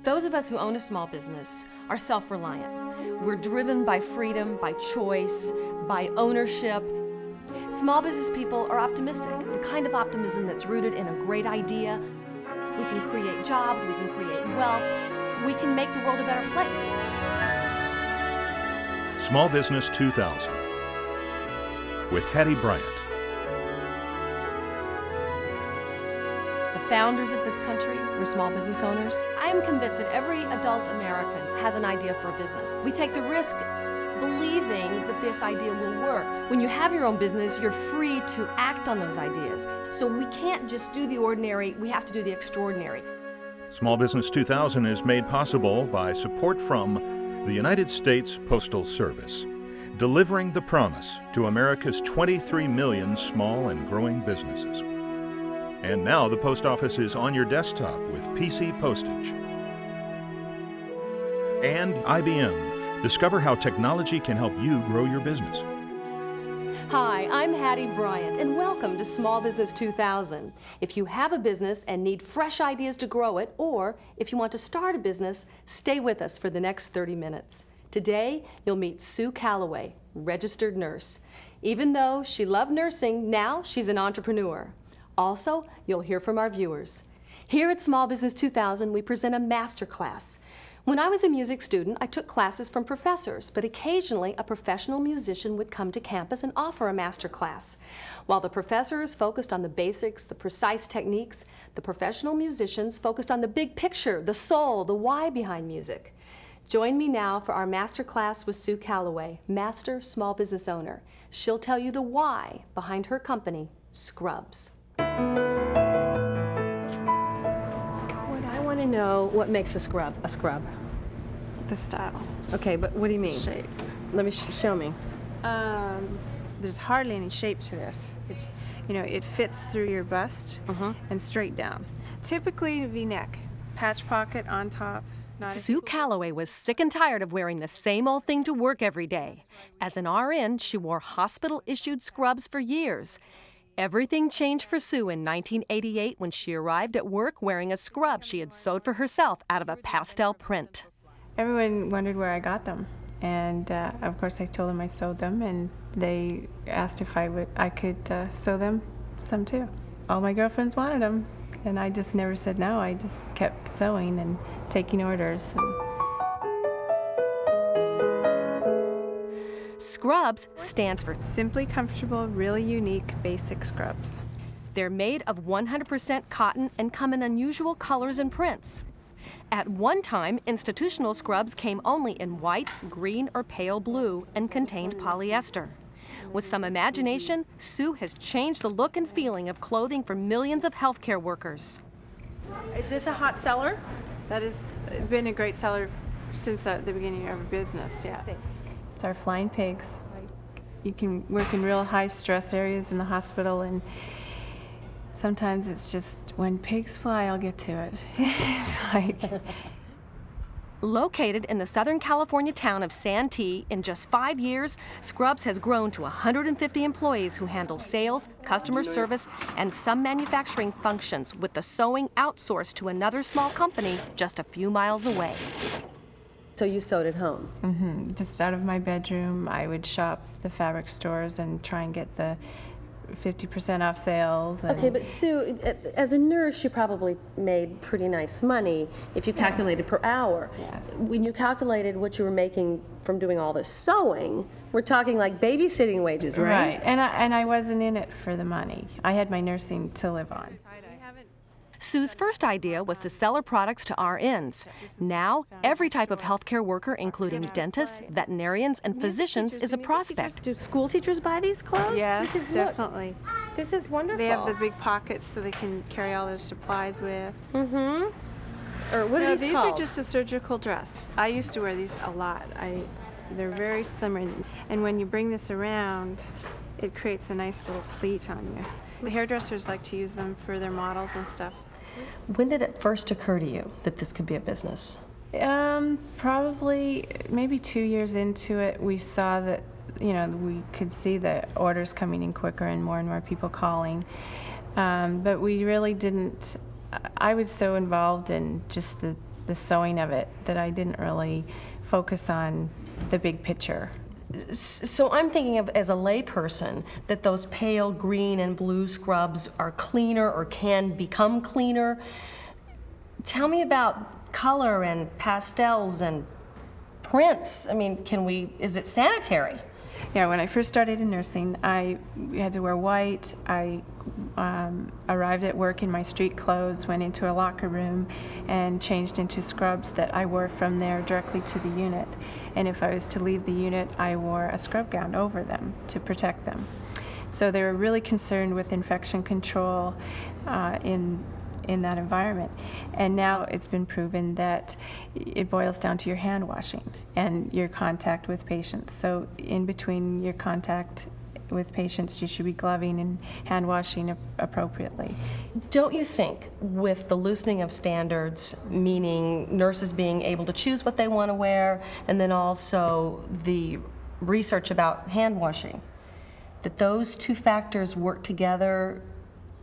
Those of us who own a small business are self-reliant. We're driven by freedom, by choice, by ownership. Small business people are optimistic, the kind of optimism that's rooted in a great idea. We can create jobs, we can create wealth, we can make the world a better place. Small Business 2000 with Hattie Bryant. The founders of this country were small business owners. I am convinced that every adult American has an idea for a business. We take the risk believing that this idea will work. When you have your own business, you're free to act on those ideas. So we can't just do the ordinary, we have to do the extraordinary. Small Business 2000 is made possible by support from the United States Postal Service, delivering the promise to America's 23 million small and growing businesses. And now the post office is on your desktop with PC postage. And IBM. Discover how technology can help you grow your business. Hi, I'm Hattie Bryant, and welcome to Small Business 2000. If you have a business and need fresh ideas to grow it, or if you want to start a business, stay with us for the next 30 minutes. Today, you'll meet Sue Calloway, registered nurse. Even though she loved nursing, now she's an entrepreneur. Also, you'll hear from our viewers. Here at Small Business 2000, we present a master class. When I was a music student, I took classes from professors, but occasionally a professional musician would come to campus and offer a master class. While the professors focused on the basics, the precise techniques, the professional musicians focused on the big picture, the soul, the why behind music. Join me now for our master class with Sue Calloway, Master Small Business Owner. She'll tell you the why behind her company, S.C.R.U.B.S. I want to know what makes a scrub a scrub. The style. Okay, but what do you mean? Shape. Let me show me. There's hardly any shape to this. It's, it fits through your bust and straight down. Typically V-neck, patch pocket on top. Sue Calloway was sick and tired of wearing the same old thing to work every day. As an RN, she wore hospital-issued scrubs for years. Everything changed for Sue in 1988 when she arrived at work wearing a scrub she had sewed for herself out of a pastel print. Everyone wondered where I got them, and of course I told them I sewed them, and they asked if I could sew them some too. All my girlfriends wanted them, and I just never said no. I just kept sewing and taking orders. S.C.R.U.B.S stands for Simply Comfortable, Really Unique, Basic Scrubs. They're made of 100% cotton and come in unusual colors and prints. At one time, institutional scrubs came only in white, green, or pale blue and contained polyester. With some imagination, Sue has changed the look and feeling of clothing for millions of healthcare workers. Is this a hot seller? That has been a great seller since the beginning of our business, yeah. It's our flying pigs. You can work in real high stress areas in the hospital, and sometimes it's just when pigs fly, I'll get to it. It's like... Located in the Southern California town of Santee, in just 5 years, S.C.R.U.B.S has grown to 150 employees who handle sales, customer service, and some manufacturing functions, with the sewing outsourced to another small company just a few miles away. So you sewed at home? Mm-hmm. Just out of my bedroom, I would shop the fabric stores and try and get the 50% off sales. Okay, but Sue, as a nurse, you probably made pretty nice money if you calculated per hour. Yes. When you calculated what you were making from doing all this sewing, we're talking like babysitting wages, right? Right, and I wasn't in it for the money. I had my nursing to live on. Sue's first idea was to sell her products to RNs. Now, every type of healthcare worker, including dentists, veterinarians, and physicians, is a prospect. Do school teachers buy these clothes? Yes, definitely. This is wonderful. They have the big pockets so they can carry all their supplies with. Mm-hmm. Or what are these called? Are just a surgical dress. I used to wear these a lot. They're very slim, and when you bring this around, it creates a nice little pleat on you. The hairdressers like to use them for their models and stuff. When did it first occur to you that this could be a business? Probably maybe 2 years into it, we saw that, we could see the orders coming in quicker and more people calling. But we really didn't, I was so involved in just the the sewing of it, that I didn't really focus on the big picture. So I'm thinking of, as a layperson, that those pale green and blue scrubs are cleaner or can become cleaner. Tell me about color and pastels and prints. I mean, is it sanitary? Yeah, when I first started in nursing, I had to wear white. I arrived at work in my street clothes, went into a locker room, and changed into scrubs that I wore from there directly to the unit. And if I was to leave the unit, I wore a scrub gown over them to protect them. So they were really concerned with infection control in that environment. And now it's been proven that it boils down to your hand washing and your contact with patients. So in between your contact with patients, you should be gloving and hand washing appropriately. Don't you think with the loosening of standards, meaning nurses being able to choose what they want to wear, and then also the research about hand washing, that those two factors work together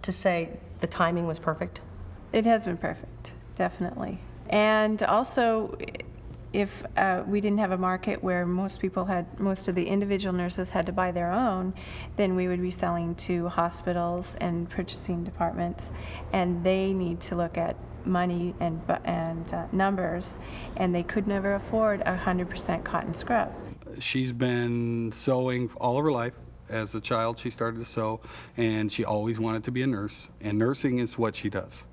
to say the timing was perfect? It has been perfect, definitely. And also, if we didn't have a market where most of the individual nurses had to buy their own, then we would be selling to hospitals and purchasing departments, and they need to look at money and numbers, and they could never afford a 100% cotton scrub. She's been sewing all of her life. As a child, she started to sew, and she always wanted to be a nurse, and nursing is what she does.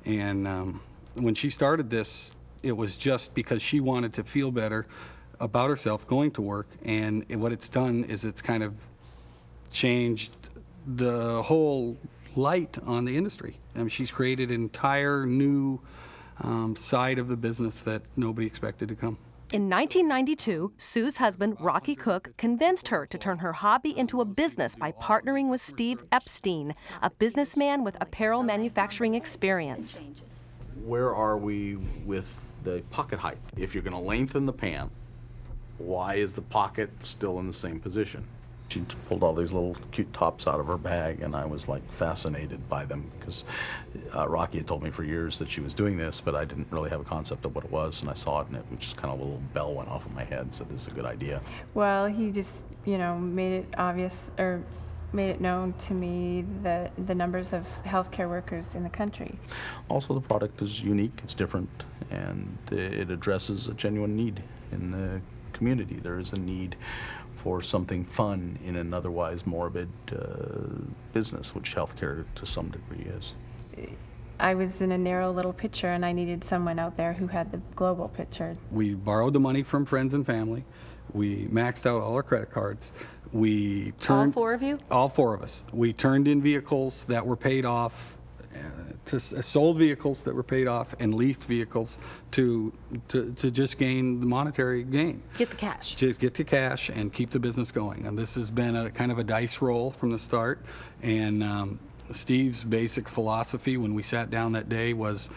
And when she started this, it was just because she wanted to feel better about herself going to work, and what it's done is it's kind of changed the whole light on the industry. I mean, she's created an entire new side of the business that nobody expected to come. In 1992, Sue's husband, Rocky Cook, convinced her to turn her hobby into a business by partnering with Steve Epstein, a businessman with apparel manufacturing experience. Where are we with the pocket height? If you're going to lengthen the pant, why is the pocket still in the same position? She pulled all these little cute tops out of her bag, and I was like fascinated by them because Rocky had told me for years that she was doing this, but I didn't really have a concept of what it was, and I saw it, and it was just kind of a little bell went off in my head, said this is a good idea. Well, he just, made it obvious, or made it known to me the numbers of healthcare workers in the country. Also, the product is unique, it's different, and it addresses a genuine need in the community. There is a need for something fun in an otherwise morbid business, which healthcare to some degree is. I was in a narrow little picture, and I needed someone out there who had the global picture. We borrowed the money from friends and family. We maxed out all our credit cards. We turned All four of you? All four of us. We turned in vehicles that were paid off, sold vehicles that were paid off, and leased vehicles to just gain the monetary gain. Get the cash. Just get the cash and keep the business going. And this has been a kind of a dice roll from the start. And Steve's basic philosophy when we sat down that day was,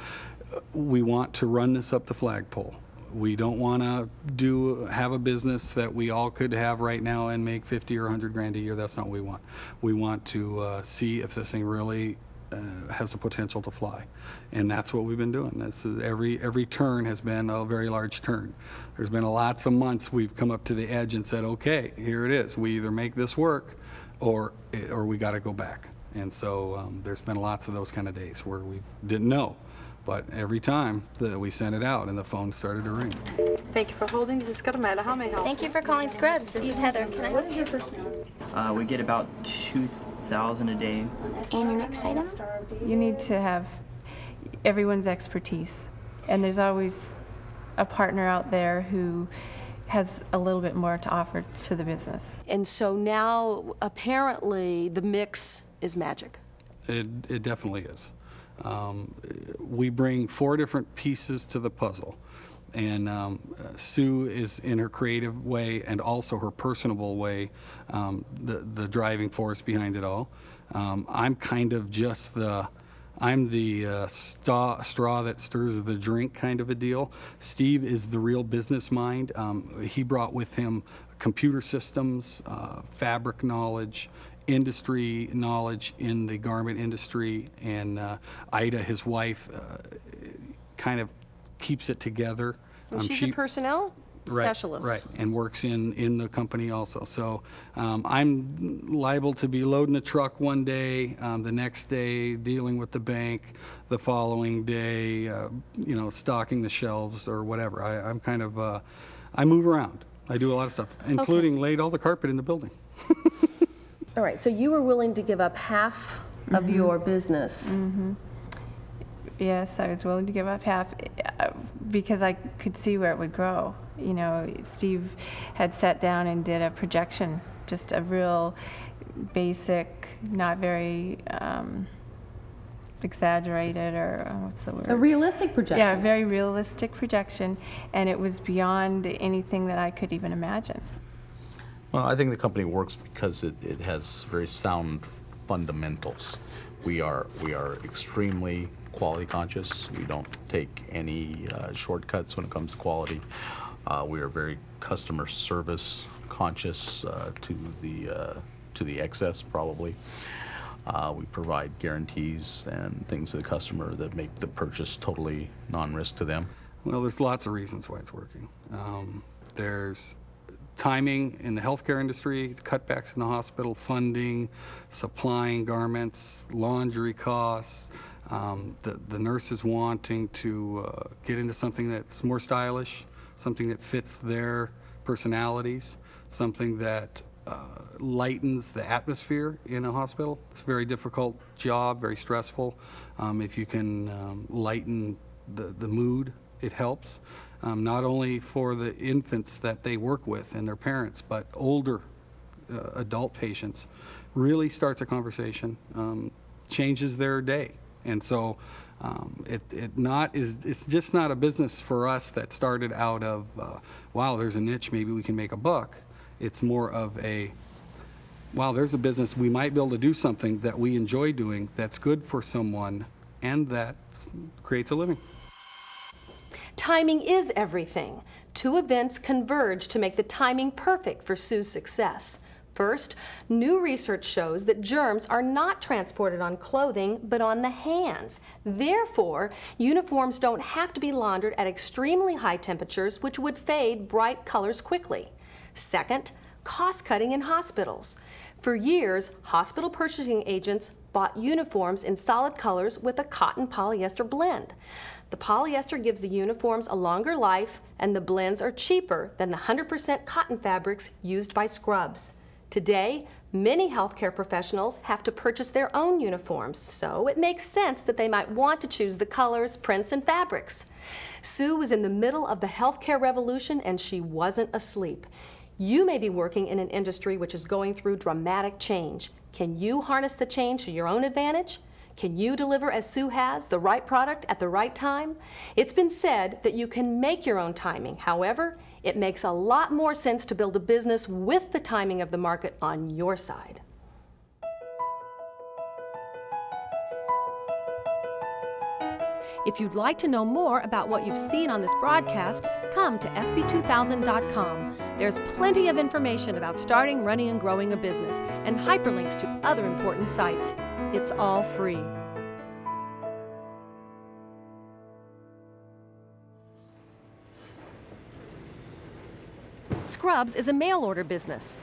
we want to run this up the flagpole. We don't want to have a business that we all could have right now and make 50 or 100 grand a year. That's not what we want. We want to see if this thing really has the potential to fly, and that's what we've been doing. This is every turn has been a very large turn. There's been lots of months we've come up to the edge and said, okay, here it is. We either make this work, or we got to go back. And so there's been lots of those kind of days where we didn't know, but every time that we sent it out and the phone started to ring. Thank you for holding. This is Carmela. How may I help? Thank you for calling Scrubs. This is Heather. Can I help you? Your first name. We get about 2,000 a day. And your next item? You need to have everyone's expertise, and there's always a partner out there who has a little bit more to offer to the business. And so now, apparently, the mix is magic. It definitely is. We bring 4 different pieces to the puzzle. And Sue is, in her creative way and also her personable way, the driving force behind it all. I'm kind of just the straw that stirs the drink kind of a deal. Steve is the real business mind. He brought with him computer systems, fabric knowledge, industry knowledge in the garment industry, and Ida, his wife, kind of keeps it together. And she's a personnel specialist. Right, and works in the company also. So I'm liable to be loading the truck one day, the next day dealing with the bank, the following day, stocking the shelves or whatever. I'm kind of, I move around. I do a lot of stuff, including laid all the carpet in the building. All right, so you were willing to give up half of your business. Yes, I was willing to give up half because I could see where it would grow. You know, Steve had sat down and did a projection, just a real basic, not very exaggerated, or what's the word? A realistic projection. Yeah, a very realistic projection, and it was beyond anything that I could even imagine. Well, I think the company works because it has very sound fundamentals. We are extremely quality conscious. We don't take any shortcuts when it comes to quality. We are very customer service conscious to the excess, probably. We provide guarantees and things to the customer that make the purchase totally non-risk to them. Well, there's lots of reasons why it's working. There's timing in the healthcare industry, cutbacks in the hospital, funding, supplying garments, laundry costs, the nurses wanting to get into something that's more stylish, something that fits their personalities, something that lightens the atmosphere in a hospital. It's a very difficult job, very stressful. If you can lighten the mood, it helps. Not only for the infants that they work with and their parents, but older adult patients. Really starts a conversation, changes their day. And so it's just not a business for us that started out of, wow, there's a niche, maybe we can make a buck. It's more of a, wow, there's a business, we might be able to do something that we enjoy doing that's good for someone and that creates a living. Timing is everything. Two events converge to make the timing perfect for Sue's success. First, new research shows that germs are not transported on clothing, but on the hands. Therefore, uniforms don't have to be laundered at extremely high temperatures, which would fade bright colors quickly. Second, cost-cutting in hospitals. For years, hospital purchasing agents bought uniforms in solid colors with a cotton polyester blend. The polyester gives the uniforms a longer life, and the blends are cheaper than the 100% cotton fabrics used by scrubs. Today, many healthcare professionals have to purchase their own uniforms, so it makes sense that they might want to choose the colors, prints, and fabrics. Sue was in the middle of the healthcare revolution, and she wasn't asleep. You may be working in an industry which is going through dramatic change. Can you harness the change to your own advantage? Can you deliver, as Sue has, the right product at the right time? It's been said that you can make your own timing. However, it makes a lot more sense to build a business with the timing of the market on your side. If you'd like to know more about what you've seen on this broadcast, come to SB2000.com. There's plenty of information about starting, running, and growing a business, and hyperlinks to other important sites. It's all free. S.C.R.U.B.S is a mail-order business.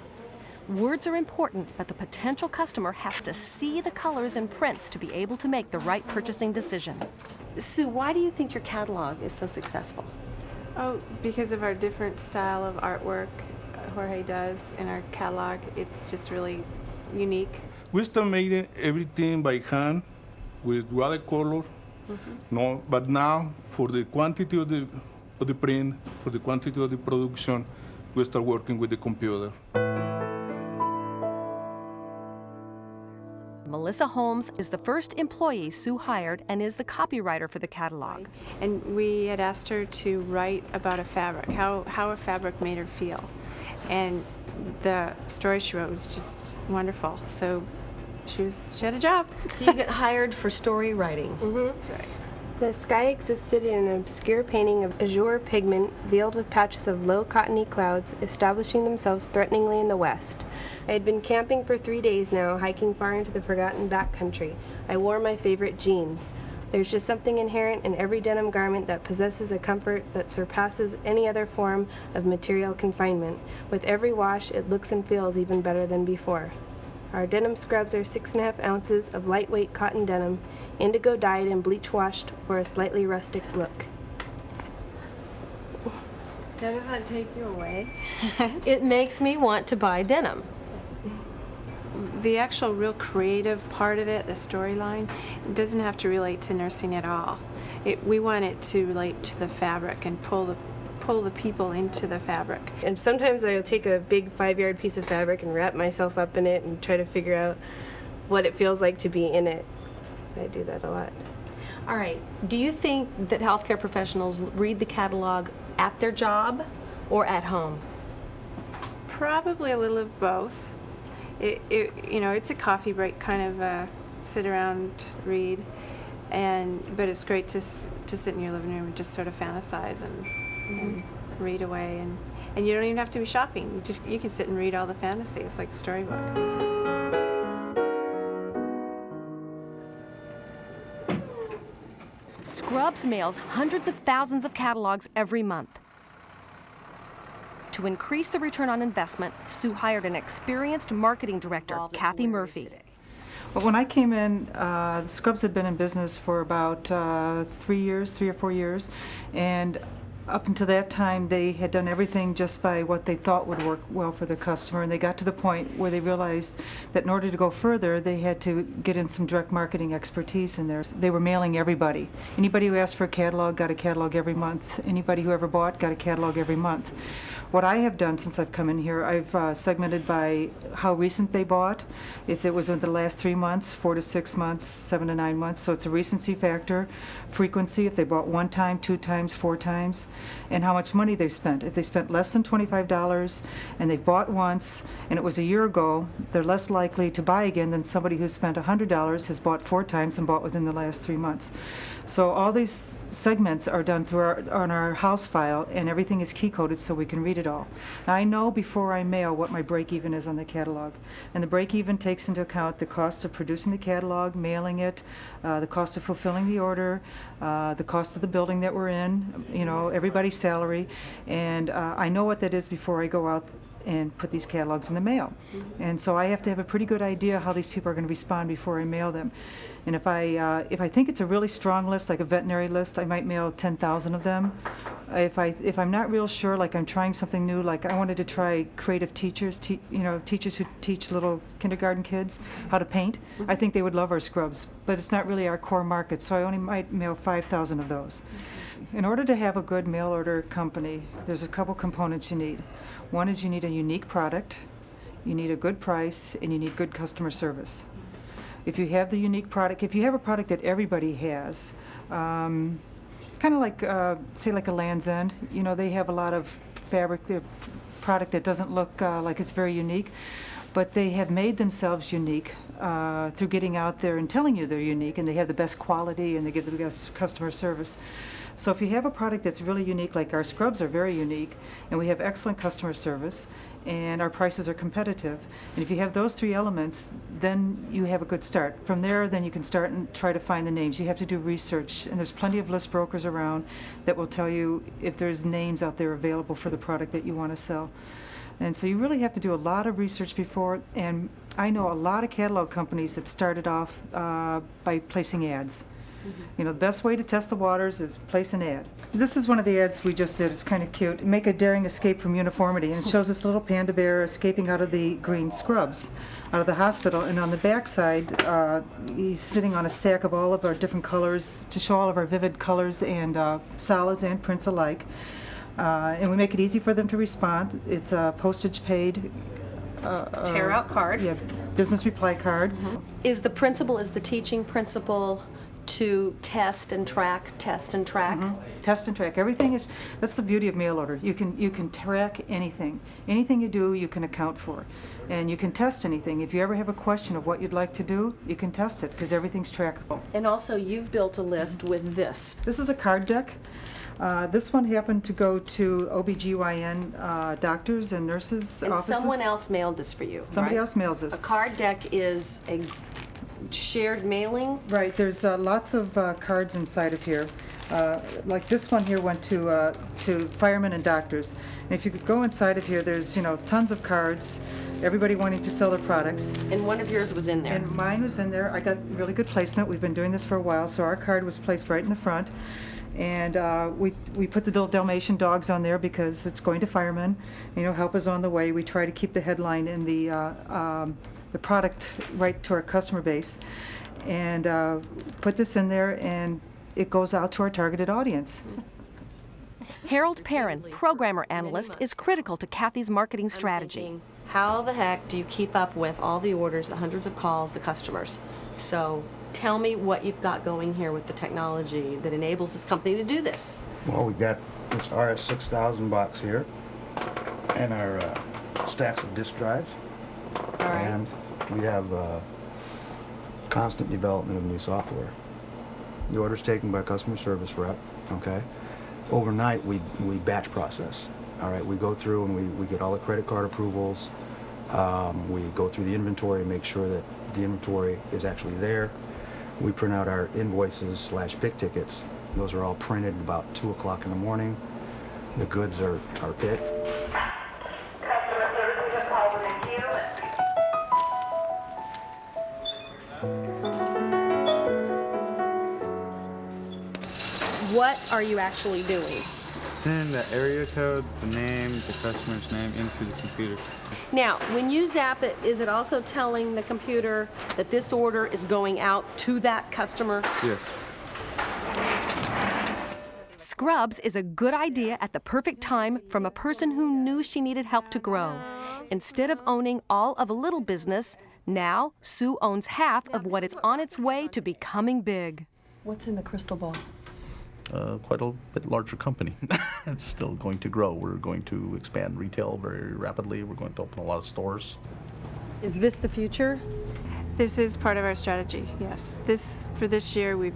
Words are important, but the potential customer has to see the colors and prints to be able to make the right purchasing decision. Sue, why do you think your catalog is so successful? Oh, because of our different style of artwork Jorge does in our catalog. It's just really unique. We still made everything by hand with watercolor. No, but now for the quantity of the print, for the quantity of the production, we start working with the computer. Melissa Holmes is the first employee Sue hired and is the copywriter for the catalog. And we had asked her to write about a fabric, how a fabric made her feel. And the story she wrote was just wonderful. So she had a job. So you get hired for story writing. That's right. The sky existed in an obscure painting of azure pigment veiled with patches of low cottony clouds establishing themselves threateningly in the west. I had been camping for 3 days now, hiking far into the forgotten backcountry. I wore my favorite jeans. There's just something inherent in every denim garment that possesses a comfort that surpasses any other form of material confinement. With every wash, it looks and feels even better than before. Our denim scrubs are 6.5 ounces of lightweight cotton denim, indigo dyed and bleach washed for a slightly rustic look. Now, does that take you away? It makes me want to buy denim. The actual real creative part of it, the storyline, it doesn't have to relate to nursing at all. We want it to relate to the fabric and pull the people into the fabric. And sometimes I'll take a big 5-yard piece of fabric and wrap myself up in it and try to figure out what it feels like to be in it. I do that a lot. All right, do you think that healthcare professionals read the catalog at their job or at home? Probably a little of both. It's a coffee break kind of sit around, read, but it's great to sit in your living room and just sort of fantasize and read away, and you don't even have to be shopping. You can sit and read all the fantasy. It's like a storybook. Scrubs mails hundreds of thousands of catalogs every month. To increase the return on investment, Sue hired an experienced marketing director, Kathy Murphy. Well, when I came in, the Scrubs had been in business for about 3 or 4 years, and up until that time they had done everything just by what they thought would work well for the customer, and they got to the point where they realized that in order to go further they had to get in some direct marketing expertise in there. They were mailing everybody. Anybody who asked for a catalog got a catalog every month. Anybody who ever bought got a catalog every month. What I have done since I've come in here, I've segmented by how recent they bought. If it was in the last 3 months, 4 to 6 months, 7 to 9 months, so it's a recency factor. Frequency, if they bought 1 time, 2 times, 4 times, and how much money they spent. If they spent less than $25 and they've bought once and it was a year ago, they're less likely to buy again than somebody who spent $100, has bought 4 times and bought within the last 3 months. So all these segments are done through on our house file, and everything is key coded so we can read it all. Now, I know before I mail what my break even is on the catalog, and the break even takes into account the cost of producing the catalog, mailing it, the cost of fulfilling the order, the cost of the building that we're in, everybody's salary, and I know what that is before I go out and put these catalogs in the mail. And so I have to have a pretty good idea how these people are going to respond before I mail them. And if I think it's a really strong list, like a veterinary list, I might mail 10,000 of them. If I'm not real sure, like I'm trying something new, like I wanted to try creative teachers, teachers who teach little kindergarten kids how to paint, I think they would love our scrubs, but it's not really our core market, so I only might mail 5,000 of those. In order to have a good mail order company, there's a couple components you need. One is you need a unique product, you need a good price, and you need good customer service. If you have the unique product, if you have a product that everybody has, kind of like, say like a Land's End, they have a lot of fabric, product that doesn't look like it's very unique, but they have made themselves unique through getting out there and telling you they're unique, and they have the best quality and they give the best customer service. So if you have a product that's really unique, like our scrubs are very unique, and we have excellent customer service, and our prices are competitive, and if you have those 3 elements, then you have a good start. From there, then you can start and try to find the names. You have to do research, and there's plenty of list brokers around that will tell you if there's names out there available for the product that you want to sell. And so you really have to do a lot of research before, and I know a lot of catalog companies that started off by placing ads. The best way to test the waters is place an ad. This is one of the ads we just did. It's kind of cute. Make a daring escape from uniformity. And it shows this little panda bear escaping out of the green scrubs, out of the hospital. And on the back side, he's sitting on a stack of all of our different colors to show all of our vivid colors and solids and prints alike. And we make it easy for them to respond. It's a postage paid. Tear out card. Yeah, business reply card. Is the teaching principle to test and track? Test and track. Everything is, that's the beauty of mail order. You can track anything. Anything you do, you can account for. And you can test anything. If you ever have a question of what you'd like to do, you can test it, because everything's trackable. And also, you've built a list with this. This is a card deck. This one happened to go to OBGYN doctors and nurses' And offices. someone else mailed this for you, Somebody right? else mails this. A card deck is a shared mailing? Right, there's lots of cards inside of here. Like this one here went to firemen and doctors. And if you could go inside of here, there's, tons of cards, everybody wanting to sell their products. And one of yours was in there. And mine was in there. I got really good placement. We've been doing this for a while, so our card was placed right in the front. And we put the little Dalmatian dogs on there because it's going to firemen. Help is on the way. We try to keep the headline in the product right to our customer base. And put this in there, and it goes out to our targeted audience. Harold Perrin, programmer analyst, is critical to Kathy's marketing strategy. How the heck do you keep up with all the orders, the hundreds of calls, the customers? So tell me what you've got going here with the technology that enables this company to do this. Well, we've got this RS-6000 box here and our stacks of disk drives. All right. And we have constant development of new software. The order's taken by a customer service rep, okay? Overnight, we batch process, all right? We go through and we get all the credit card approvals. We go through the inventory and make sure that the inventory is actually there. We print out our invoices / pick tickets. Those are all printed about 2 o'clock in the morning. The goods are picked. What are you actually doing? Send the area code, the name, the customer's name into the computer. Now, when you zap it, is it also telling the computer that this order is going out to that customer? Yes. S.C.R.U.B.S is a good idea at the perfect time from a person who knew she needed help to grow. Instead of owning all of a little business, now Sue owns half of what is on its way to becoming big. What's in the crystal ball? Quite a bit larger company. It's still going to grow. We're going to expand retail very rapidly. We're going to open a lot of stores. Is this the future? This is part of our strategy, yes. For this year, we've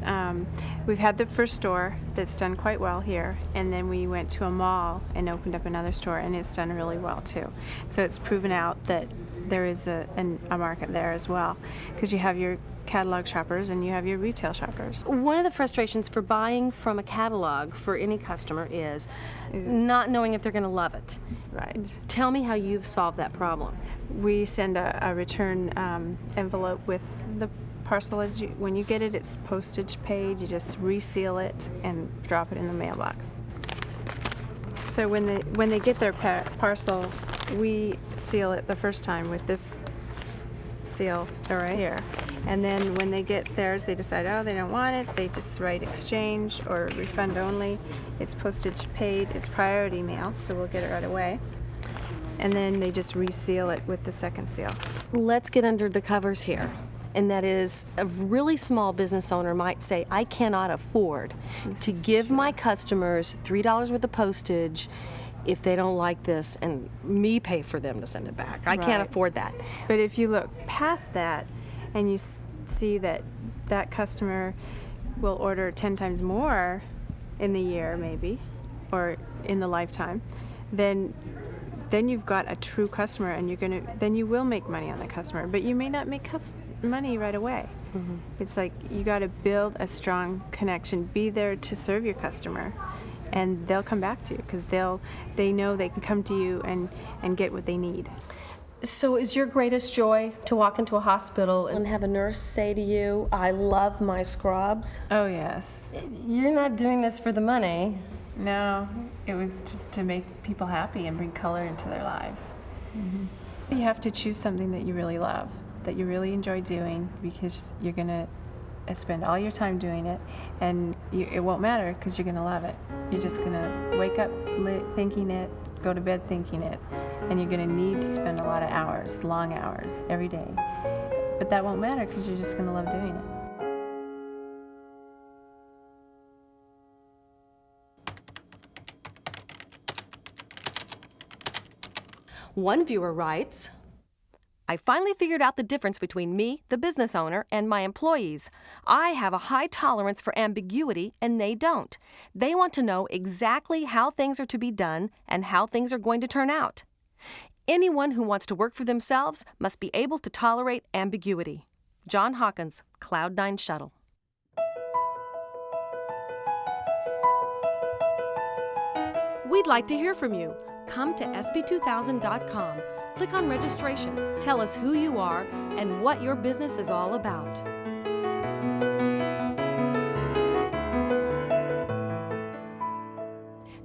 had the first store that's done quite well here, and then we went to a mall and opened up another store, and it's done really well too. So it's proven out that there is a market there as well, because you have your catalog shoppers and you have your retail shoppers. One of the frustrations for buying from a catalog for any customer is not knowing if they're going to love it. Right. Tell me how you've solved that problem. We send a return envelope with the parcel. When you get it, it's postage paid. You just reseal it and drop it in the mailbox. So when they get their parcel, we seal it the first time with this seal right here. And then when they get theirs, they decide, oh, they don't want it. They just write exchange or refund only. It's postage paid. It's priority mail, so we'll get it right away. And then they just reseal it with the second seal. Let's get under the covers here. And that is, a really small business owner might say, I cannot afford to give my customers $3 worth of postage if they don't like this and me pay for them to send it back. I can't afford that. But if you look past that and you see that that customer will order 10 times more in the year maybe, or in the lifetime, then you've got a true customer, and then you will make money on the customer, but you may not make money right away. Mm-hmm. It's like you got to build a strong connection, be there to serve your customer, and they'll come back to you because they know they can come to you and get what they need. So is your greatest joy to walk into a hospital and have a nurse say to you, I love my scrubs? Oh, yes. You're not doing this for the money. No, it was just to make people happy and bring color into their lives. Mm-hmm. You have to choose something that you really love, that you really enjoy doing, because you're going to spend all your time doing it, and it won't matter because you're going to love it. You're just going to wake up thinking it, go to bed thinking it, and you're going to need to spend a lot of hours, long hours, every day. But that won't matter because you're just going to love doing it. One viewer writes, I finally figured out the difference between me, the business owner, and my employees. I have a high tolerance for ambiguity, and they don't. They want to know exactly how things are to be done and how things are going to turn out. Anyone who wants to work for themselves must be able to tolerate ambiguity. John Hawkins, Cloud9 Shuttle. We'd like to hear from you. Come to SB2000.com. Click on registration. Tell us who you are and what your business is all about.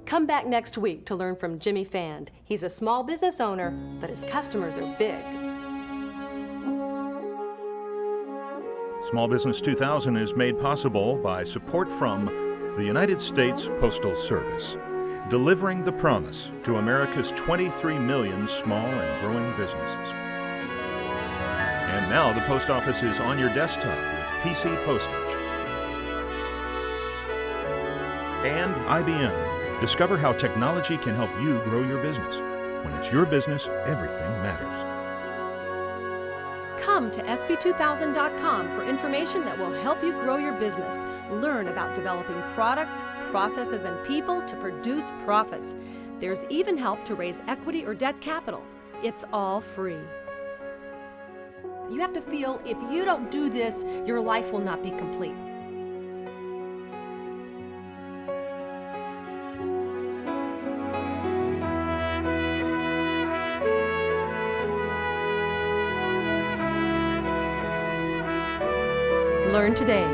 Come back next week to learn from Jimmy Fand. He's a small business owner, but his customers are big. Small Business 2000 is made possible by support from the United States Postal Service, delivering the promise to America's 23 million small and growing businesses. And now the post office is on your desktop with PC postage. And IBM. Discover how technology can help you grow your business. When it's your business, everything matters. Come to SB2000.com for information that will help you grow your business. Learn about developing products, processes, and people to produce profits. There's even help to raise equity or debt capital. It's all free. You have to feel if you don't do this, your life will not be complete. Learn today,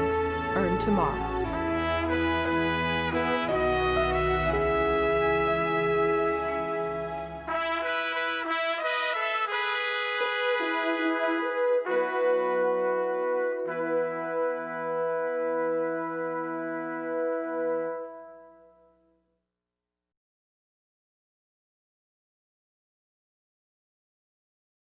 earn tomorrow.